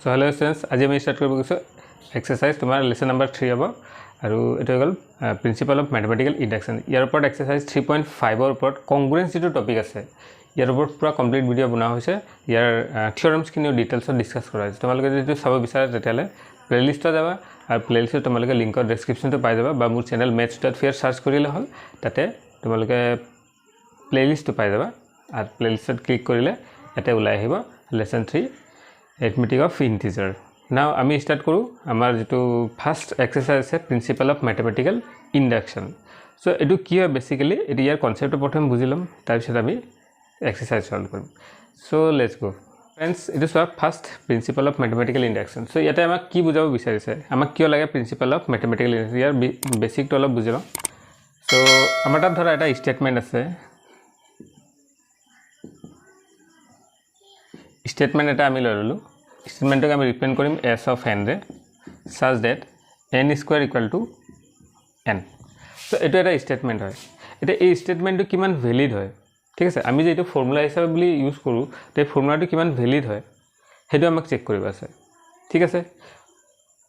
So hello students, আজি আমি start কৰিব গৈছো এক্সাৰসাইজ তোমাৰ লেসন নম্বৰ 3 হ'ব আৰু এটো হ'ল প্ৰিন্সিপল অফ ম্যাথমেটিক্যাল ইন্ডাকশন ইয়াৰ ওপৰত এক্সাৰসাইজ 3.5 ৰ ওপৰত কংগ্ৰুয়েন্সি টো টপিক আছে ইয়াৰ ওপৰত পুৰা কমপ্লিট ভিডিও বনোৱা হৈছে ইয়াৰ থিওৰেমছ খিনি ডিটেইলছত ডিসকাস কৰা হৈছে তোমালোকে যদি চাব বিচাৰা তেতিয়ালে প্লেলিষ্টত যাবা আৰু প্লেলিষ্টত তোমালোকে লিংকৰ ডেসক্ৰিপচনটো পাই যাবা বা মোৰ চেনেল maths.fair সাৰ্চ কৰিলে হ'ল তাতে তোমালোকে প্লেলিষ্টটো পাই যাবা আৰু প্লেলিষ্টত ক্লিক কৰিলে এটা ওলাই আহিব lesson 3 Arithmetic of integer. Now, আমি start কৰো আমাৰ যেটো ফাৰ্স্ট এক্সাৰসাইজ আছে principle of mathematical induction so এটো কি হয় বেসিক্যালি এটো ইয়াৰ কনসেপ্ট প্ৰথম বুজিলম তাৰ পিছত আমি এক্সাৰসাইজ সলভ কৰিম সো লেটস গো फ्रेंड्स এটো সব first principle of mathematical induction so ইয়াতে আমাক কি বুজাব বিচাৰিছে আমাক কিয় লাগে principle of mathematical induction year basic টো অলপ বুজিলম সো আমাৰ তাত ধৰা এটা স্টেটমেন্ট আছে स्टेटमेंट এটা আমি ললো স্টেটমেন্টক আমি ৰিপ্ৰেজেন্ট কৰিম s of n ৰে such that n square equal to n so এটো এটা স্টেটমেন্ট হয় এটা এই স্টেটমেন্টটো কিমান ভ্যালিড হয় ঠিক আছে আমি যে এটো ফর্মুলা হিচাপে বুলি ইউজ কৰো তে ফৰ্মুলাটো কিমান ভ্যালিড হয় হেটো আমাক চেক কৰিব আছে ঠিক আছে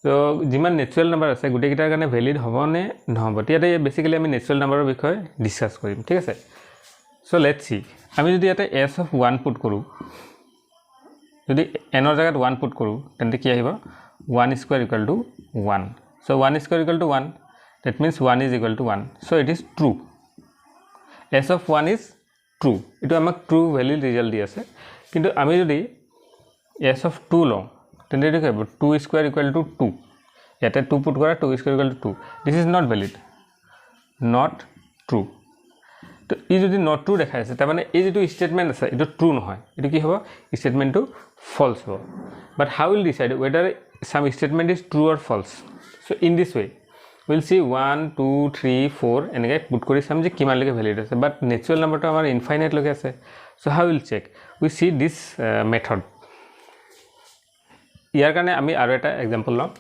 তো যিমান নেচুৰাল নাম্বাৰ আছে গুটে কিটাৰ কাৰণে ভ্যালিড হ'ব নে নহবতিয়াতে বেসিক্যালি আমি নেচুৰাল নাম্বাৰৰ বিষয়ে ডিসকাস কৰিম ঠিক আছে সো লেটস সি আমি যদি এটা s of 1 পুট কৰো যদি n ৰ জায়গাত 1 পুট কৰো তেন্তে কি আহিব 1 square equal to 1 so 1 square equal to 1 that means 1 is equal to 1 so it is true s of 1 is true এটো আমাক true value result দি আছে কিন্তু আমি যদি s of 2 লওঁ তেন্তে এটো কি হ'ব 2 square equal to 2 ইয়াতে 2 পুট কৰা 2 square equal to 2 this is not valid not true তো ই যদি not true দেখাই আছে তাৰ মানে এই যেটো স্টেটমেন্ট আছে এটো ট্ৰু নহয় এটো কি হ'ব স্টেটমেন্টটো false হ'ব but how will decide whether some statement is true or false so in this way we'll see 1 2 3 4 এনেকৈ পুট কৰি চাম যে কিমান লৈকে ভ্যালিড আছে but নেচুৰাল নাম্বাৰটো আমাৰ ইনফাইনাইট লৈকে আছে so how will check we see this method ইয়াৰ কাৰণে আমি আৰু এটা एग्जांपल লম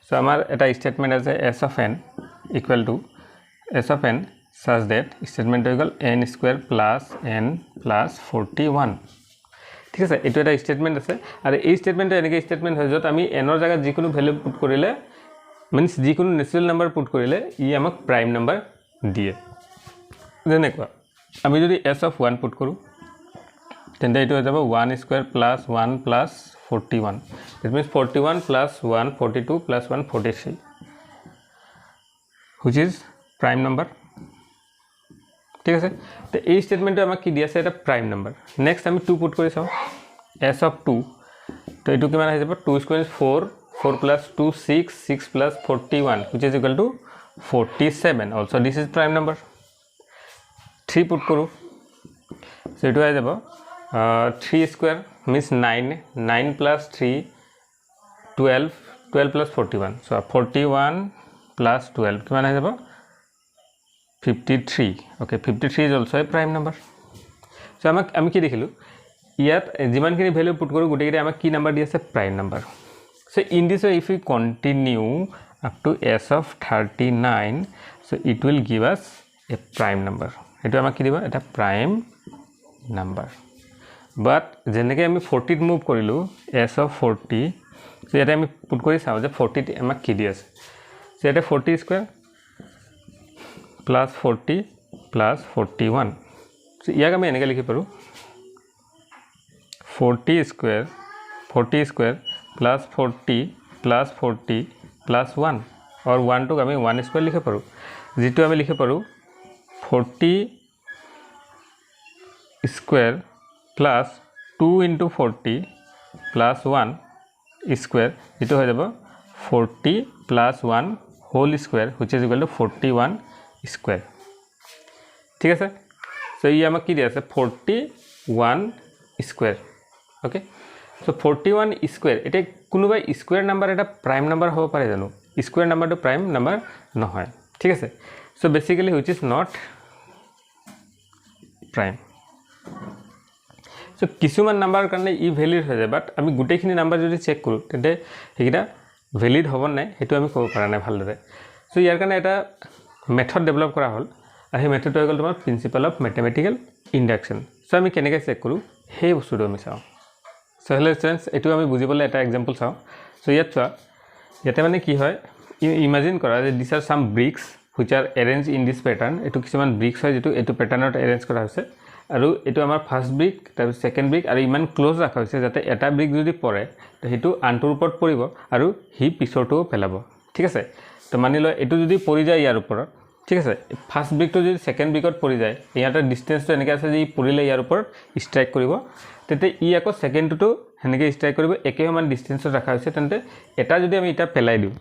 so আমাৰ এটা স্টেটমেন্ট আছে s of n equal to s of n such that statement equal n square plus n plus 41 ঠিক আছে এটো এটা স্টেটমেন্ট আছে আৰু এই স্টেটমেন্টটো এনেকে স্টেটমেন্ট হয় যত আমি n ৰ জায়গাত যিকোনো ভ্যালু পুট কৰিলে মিন্স যিকোনো নেচুৰাল নাম্বাৰ পুট কৰিলে ই আমাক প্ৰাইম নাম্বাৰ দিয়ে যেনেকুৱা আমি যদি s of 1 পুট কৰো তেন্তে এটো হৈ যাব 1 square plus 1 plus 41 that means 41 plus 1 42 plus 1 43 which is prime number ঠিক আছে তো এই স্টেটমেন্টটো আমাক কি দি আছে এটা প্ৰাইম নাম্বাৰ নেক্সট আমি 2 পুট কৰি চাও s of 2 তো এটো কিমান হৈ যাব 2 square is 4 4 plus 2 6 6 plus 41 which is equal to 47 also this is prime number 3 put কৰো so এটো হৈ যাব 3 square means 9 9 plus 3 12 12 plus 41 so 41 plus 12 কিমান হৈ যাব 53 okay 53 is also a prime number so আমি কি দেখিলো ইয়াত যিমানখিনি ভ্যালু পুট কৰো গুটেকিটা আমাক কি নাম্বাৰ দি আছে prime number so in this way if we continue up to s of 39 so it will give us a prime number এটো আমাক কি দিব এটা প্ৰাইম নাম্বাৰ but যেনেকৈ আমি 40 ত মুভ কৰিলো s of 40 so এটা আমি পুট কৰি চাও যে 40 ত আমাক কি দি আছে so এটা 40 স্কয়াৰ plus 40 plus 41 so ইয়াক আমি এনেকৈ লিখি পাৰো 40 square plus 40 plus 40 plus 1 or 1 টোক আমি 1 square লিখি পাৰো যেটো আমি লিখি পাৰো 40 square plus 2 into 40 plus 1 square যেটো হৈ যাব 40 plus 1 whole square which is equal to 41 square ঠিক আছে সো ই আমাক কি দি আছে 41 স্কয়ার ওকে সো 41 স্কয়ার এটা কোনোবা স্কয়ার নাম্বার এটা প্ৰাইম নাম্বাৰ হ'ব পাৰে জানো স্কয়াৰ নাম্বাৰটো প্ৰাইম নাম্বার নহয় ঠিক আছে so basically which is not prime so কিছুমান নাম্বাৰ কাৰণে ই ভ্যালিড হৈ যায় বাট আমি গুটেখিনি নাম্বাৰ যদি চেক কৰো তেন্তে হেকিটা ভ্যালিড হ'ব নাই হেতু আমি ক'ব পৰা নাই ভালদৰে সো ইয়াৰ কাৰণে এটা মেথড ডেভেলপ কৰা হল আৰু এই মেথডটো হৈ গল তোমাৰ principle of mathematical induction so আমি কেনেকৈ চেক কৰো সেই বস্তুটো আমি চাও সো হেল্ল' ষ্টুডেণ্টছ এইটো আমি বুজিবলৈ এটা এক্সাম্পল চাওঁ সো ইয়াত চোৱা ইয়াতে মানে কি হয় ইমাজিন কৰা যে this are some bricks which are arrange in this pattern এইটো কিছুমান ব্ৰিক্স হয় যেটো এইটো পেটাৰ্ণত এৰেঞ্জ কৰা হৈছে আৰু এইটো আমাৰ ফাৰ্ষ্ট ব্ৰিক তাৰপিছত ছেকেণ্ড ব্ৰিক আৰু ইমান ক্লোজ ৰাখা হৈছে যাতে এটা ব্ৰিক যদি পৰে তো সেইটো আনটোৰ ওপৰত পৰিব আৰু হি পিছৰটোও পেলাব ঠিক আছে তো মানি লয় এইটো যদি পৰি যায় ইয়াৰ ওপৰত ঠিক আছে ফাৰ্ষ্ট ব্ৰিকটো যদি ছেকেণ্ড ব্ৰিকত পৰি যায় ইয়াতে ডিষ্টেন্সটো এনেকৈ আছে যে ই পৰিলে ইয়াৰ ওপৰত ষ্ট্ৰাইক কৰিব তেতে ই আকৌ ছেকেণ্ডটো হেনেকৈ ষ্ট্ৰাইক কৰিব একে সমান ডিষ্টেন্সত ৰাখা হৈছে তেন্তে এটা যদি আমি এটা পেলাই দিওঁ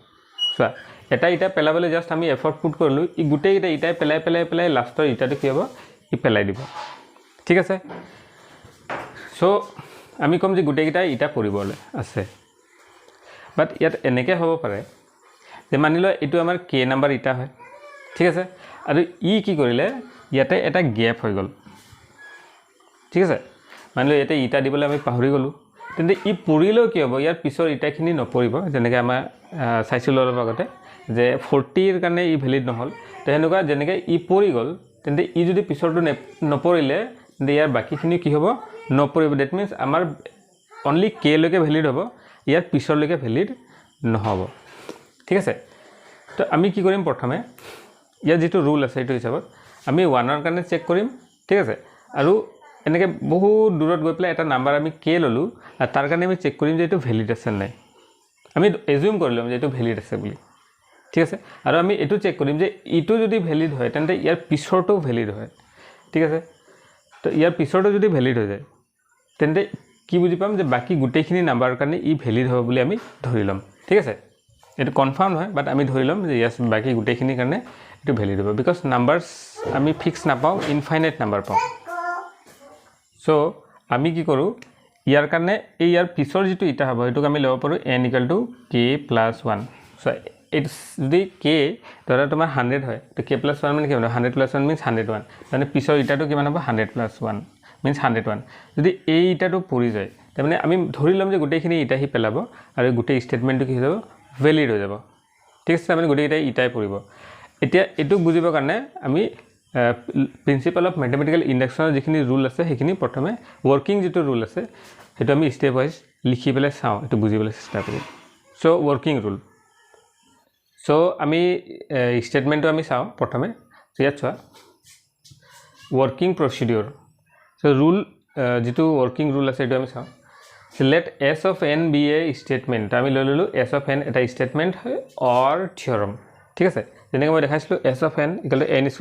চোৱা এটা ইটা পেলাবলৈ জাষ্ট আমি এফৰ্ট পুট কৰিলোঁ ই গোটেই এটা ইটাই পেলাই লাষ্টৰ ইটাটো কি হ'ব ই পেলাই দিব ঠিক আছে সো আমি কম যে গোটেইকেইটা ইটা পৰিবলৈ আছে বাট ইয়াত এনেকৈ হ'ব পাৰে যে মানি লয় এইটো আমাৰ কে নাম্বাৰ ইটা হয় ঠিক আছে আৰু ই কি কৰিলে ইয়াতে এটা গ্যাপ হৈ গ'ল ঠিক আছে মানি লয় ইয়াতে ইটা দিবলৈ আমি পাহৰি গ'লোঁ তেন্তে ই পৰিলেও কি হ'ব ইয়াৰ পিছৰ ইটাখিনি নপৰিব যেনেকৈ আমাৰ চাইছিলোঁ অলপ আগতে যে 40 ৰ কাৰণে ই ভেলিড নহ'ল তো সেনেকুৱা যেনেকৈ ই পৰি গ'ল তেন্তে ই যদি পিছৰটো নপৰিলে তেন্তে ইয়াৰ বাকীখিনি কি হ'ব নপৰিব ডেট মিনছ আমাৰ অনলি কে লৈকে ভেলিড হ'ব ইয়াৰ পিছৰলৈকে ভেলিড নহ'ব ঠিক আছে তো আমি কি কৰিম প্ৰথমে ইয়াৰ যেটো ৰুল আছে এইটো হিচাপত আমি 1 ৰ কাৰণে চেক কৰিম ঠিক আছে আৰু এনেকৈ বহুত দূৰত গৈ পেলাই এটা নাম্বাৰ আমি কে ললোঁ আৰু তাৰ কাৰণে আমি চেক কৰিম যে এইটো ভেলিড আছে নাই আমি এজিউম কৰি ল'ম যে এইটো ভেলিড আছে বুলি ঠিক আছে আৰু আমি এইটো চেক কৰিম যে ইটো যদি ভেলিড হয় তেন্তে ইয়াৰ পিছৰটো ভেলিড হয় ঠিক আছে তো ইয়াৰ পিছৰটো যদি ভেলিড হৈ যায় তেন্তে কি বুজি পাম যে বাকি গোটেইখিনি নাম্বাৰৰ কাৰণে ই ভেলিড হ'ব বুলি আমি ধৰি ল'ম ঠিক আছে এইটো কনফাৰ্ম হয় বাট আমি ধৰি ল'ম যে ইয়াৰ বাকি গোটেইখিনি কাৰণে এইটো ভেলিড হ'ব বিকজ নাম্বাৰছ আমি ফিক্স নাপাওঁ ইনফাইনাইট নাম্বাৰ পাওঁ সো আমি কি কৰোঁ ইয়াৰ কাৰণে এই ইয়াৰ পিছৰ যেটো ইটা হ'ব এটোক আমি ল'ব পাৰোঁ n = k + 1 সো ইটস যদি k ধৰা তোমাৰ 100 হয় তো k + 1 মানে কি হ'ব 100 + 1 means 101 মানে পিছৰ ইটাটো কিমান হ'ব 100 + 1 means 101 যদি এই ইটাটো পৰি যায় তাৰমানে আমি ধৰি ল'ম যে গোটেইখিনি ইটা হি পেলাব আৰু গোটেই ষ্টেটমেন্টটো কি হ'ব ভ্যালিড হৈ যাব ঠিক আছে মানে গোটেইটা ইটাই পৰিব এতিয়া এটো বুজিবৰ কাৰণে আমি প্ৰিন্সিপাল অফ ম্যাথমেটিক্যাল ইন্ডাকশনৰ যিখিনি ৰুল আছে সেইখিনি প্ৰথমে ওয়াৰ্কিং যেটো ৰুল আছে হেতু আমি স্টেপ ওয়াইজ লিখি পেলাই চাওঁ এটো বুজিবলৈ চেষ্টা কৰিম সো ওয়াৰ্কিং ৰুল সো আমি স্টেটমেন্টটো আমি চাওঁ প্ৰথমে ইয়াত চোৱা ওয়াৰ্কিং প্ৰসিডিউৰ সো ৰুল যেটো ওয়াৰ্কিং ৰুল আছে এটো আমি চাওঁ let s of n be a statement আমি লৈ ললো s of n এটা স্টেটমেন্ট হয় অর থিওরাম ঠিক আছে যেনেকৈ মই দেখাইছিলো s of n = n² +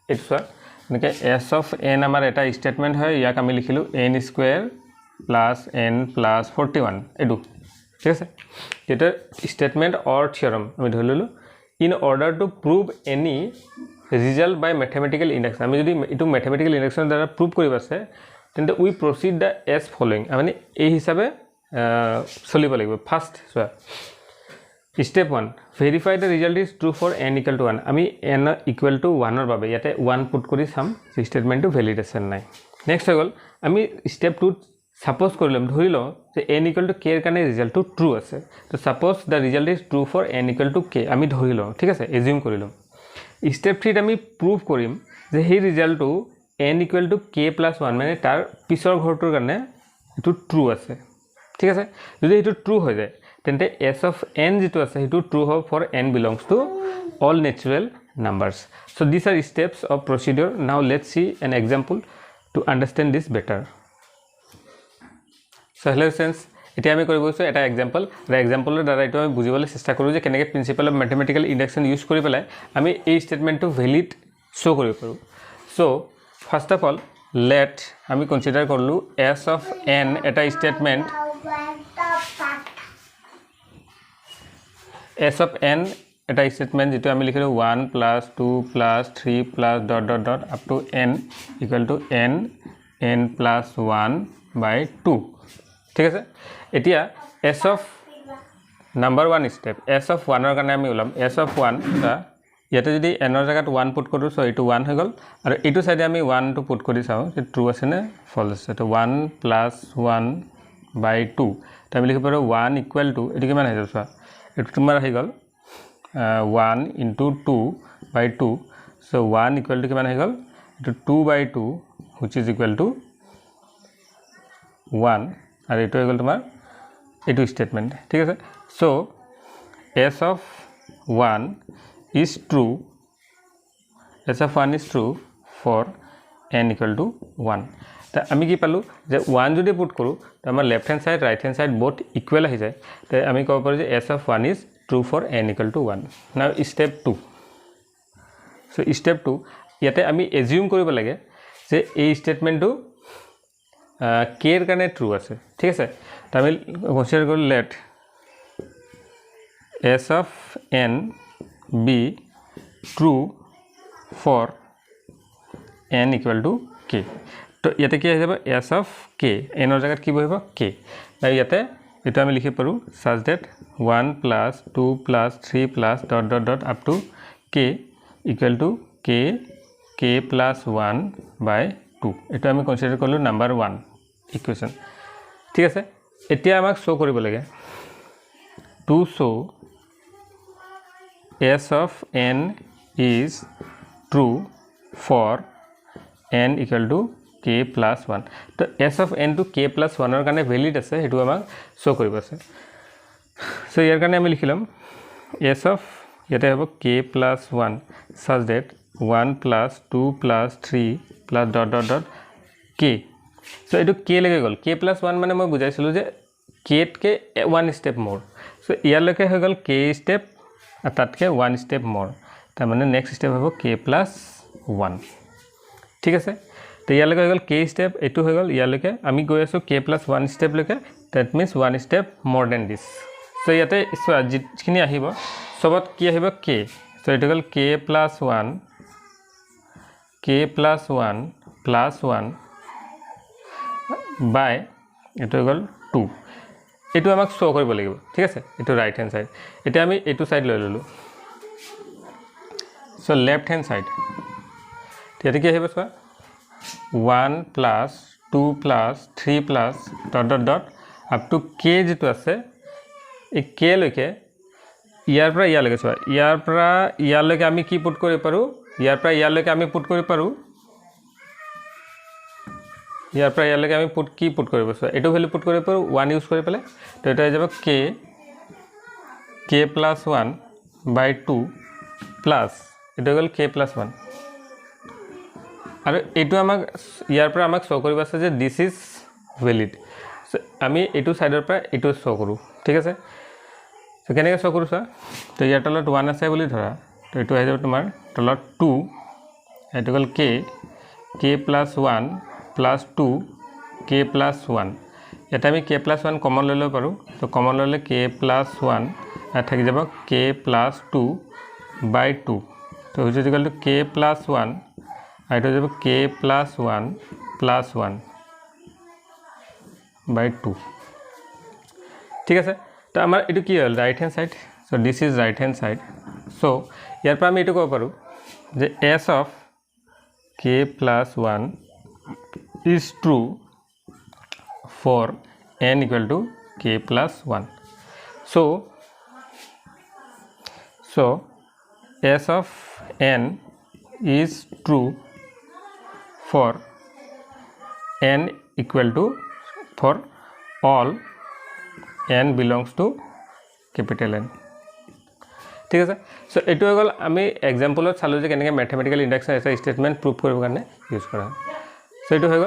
এইটো চোৱা এনেকৈ s of n আমাৰ এটা স্টেটমেন্ট হয় ইয়াক আমি লিখিলো n² + n + 41 এটো ঠিক আছে এটা স্টেটমেন্ট অর থিওরাম আমি ধৰি ললো in order to prove any result by mathematical induction আমি যদি এটো mathematical induction দ্বাৰা প্ৰুভ কৰিব আছে তেন্তে উই proceed the as following মানে এই হিসাবে চলিব লাগিব first soya step 1 verify the result is true for n = 1 আমি n = 1 ৰ বাবে ইয়াতে 1 পুট কৰি চাম স্টেটমেন্টটো ভ্যালিড আছে নাই নেক্সট হৈ গল আমি স্টেপ 2 সাপোজ কৰিলম ধৰি লও যে n = k ৰ কাৰণে ৰিজাল্টটো ট্ৰু আছে তো suppose the result is true for n = k আমি ধৰি লও ঠিক আছে এজিউম কৰিলম স্টেপ 3 আমি প্ৰুভ কৰিম যে এই ৰিজাল্টটো n = k + 1 মানে তাৰ পিছৰ ঘৰটোৰ কাৰণে এটো ট্ৰু আছে ঠিক আছে যদি এটো ট্ৰু হৈ যায় তেন্তে s of n যেটো আছে এটো ট্ৰু হ'ব for n belongs to all natural numbers so these are steps of procedure now let's see an example to understand this better so hello friends এতিয়া আমি কৰিব গৈছো এটা এক্সাম্পল আৰু এক্সাম্পলৰ দ্বাৰা এটো আমি বুজিবলৈ চেষ্টা কৰো যে কেনেকৈ principal of mathematical induction use কৰি পেলাই আমি এই স্টেটমেন্টটো ভ্যালিড শো কৰিব পাৰো so first of all let আমি কনসিডার করলু s of n এটা স্টেটমেন্ট s of n এটা স্টেটমেন্ট যেটো আমি লিখিলো 1 + 2 + 3 + ... up to n = n + 1/2 ঠিক আছে এতিয়া s of number 1 step s of 1 ৰ কাৰণে আমি ওলাম s of 1 টা ইয়াতে যদি n ৰ জায়গাত 1 পুট কৰো সো এটো 1 হৈ গল আৰু এটো সাইডে আমি 1 টো পুট কৰি চাও যে ট্ৰু আছে নে ফলছ আছে তো 1 + 1/2 তো আমি লিখিব পাৰো 1 = এটো কিমান হৈ যাব চোৱা এটো তোমাৰ হৈ গল 1 * 2/2 so 1 = কিমান হৈ গল এটো 2/2 which is equal to 1 আৰু এইটো হৈ গ'ল তোমাৰ এইটো ষ্টেটমেণ্ট ঠিক আছে so s of 1 is true s of 1 is true for n equal to 1 তা আমি কি পালো যে 1 যদি পুট কৰো তা আমাৰ left hand side right hand side both equal আহি যায় তে আমি কব পাৰো যে s of 1 is true for n equal to 1 now step 2 so step 2 ইয়াতে আমি এজিউম কৰিব লাগে যে এই স্টেটমেন্টটো k এর কারণে ট্রু আছে ঠিক আছে তা আমি কনসিডার করি late s of n be true for n equal to k তো ইয়াতে কি আহিব s of k n এর জায়গাত কি বহিব k তাই ইয়াতে এটা আমি লিখি পাৰো such that 1 plus 2 plus 3 plus dot dot dot up to k equal to k plus 1 by 2 এটা আমি কনসিডার করলো নাম্বার 1 ইকুয়েশন ঠিক আছে এতিয়া আমাক শো কৰিব লাগে to show s of n is true for n equal to k plus 1 তো s of n to k plus 1 এর কারণে ভ্যালিড আছে হেতু আমাক শো কৰিব আছে সো ইয়াৰ কাৰণে আমি লিখিলাম s of ইয়াতে হ'ব k plus 1 such that 1 plus 2 plus 3 plus dot dot dot k so এটো k লাগে গল k plus 1 মানে মই বুজাইছিলো যে k কে 1 স্টেপ মোর সো ইয়ালৈকে হৈ গল k স্টেপ আর তাতকে 1 স্টেপ মোর তার মানে নেক্সট স্টেপ হ'ব k plus 1 ঠিক আছে তো ইয়ালৈকে হৈ গল k স্টেপ এটো হৈ গল ইয়ালৈকে আমি গৈ আছো k plus 1 স্টেপ লৈকে that means 1 step more than this so ইয়াতে যিখিনি আহিব সবত কি আহিব k so এটো গল k plus 1 plus 1 by এটো গল 2 এটো আমাক শো কৰিব লাগিব ঠিক আছে এটো রাইট হ্যান্ড সাইড এটা আমি এটো সাইড লৈ ললো সো লেফট হ্যান্ড সাইড ইয়াতে কি আহিব so 1 plus 2 plus 3 plus dot dot dot up to k যেটো আছে এই k লৈকে ইয়াৰ পৰা ইয়ালৈকে সো ইয়াৰ পৰা ইয়ালৈকে আমি কি পুট কৰিব পাৰো ইয়াৰ পৰা ইয়ালৈকে আমি পুট কৰিব পাৰো ইয়াৰ পৰা ইয়ালৈকে আমি পুট কৰিব সো এটো ভ্যালু পুট কৰিব পাৰো 1 ইউজ কৰি পেলে তো এটা হৈ যাব k plus 1 by 2 plus এটো গল k plus 1 আৰু এটো আমাক ইয়াৰ পৰা আমাক শো কৰিব আছে যে দিস ইজ ভ্যালিড আমি এটো সাইডৰ পৰা এটো শো কৰো ঠিক আছে তো কেনেকৈ শো কৰো তো ইয়াৰ তলত 1 আছে বুলি ধৰা তো এটো হৈ যাব তোমাৰ তলত 2 এটো গল k plus 1 plus 2 k plus 1 এটা আমি k plus 1 কমন লৈ লব পাৰো তো কমন ললে k plus 1 আর থাকি যাব k plus 2 by 2 তো হৈ যাব k plus 1 আর এটা যাব k plus 1 plus 1 by 2 ঠিক আছে তো আমার এটো কি হল right hand side so this is right hand side so ইয়াৰ পৰা আমি এটো কব পাৰো যে s of k plus 1 is true for n equal to k plus 1 so s of n is true for n equal to for all n belongs to capital N ঠিক আছে so এটো হৈ গল আমি এক্সাম্পলত চালো যে কেনেকৈ ম্যাথমেটিক্যাল ইন্ডাকশন এটা statement proof কৰিব কাৰণে ইউজ কৰা সো এটো হৈ গল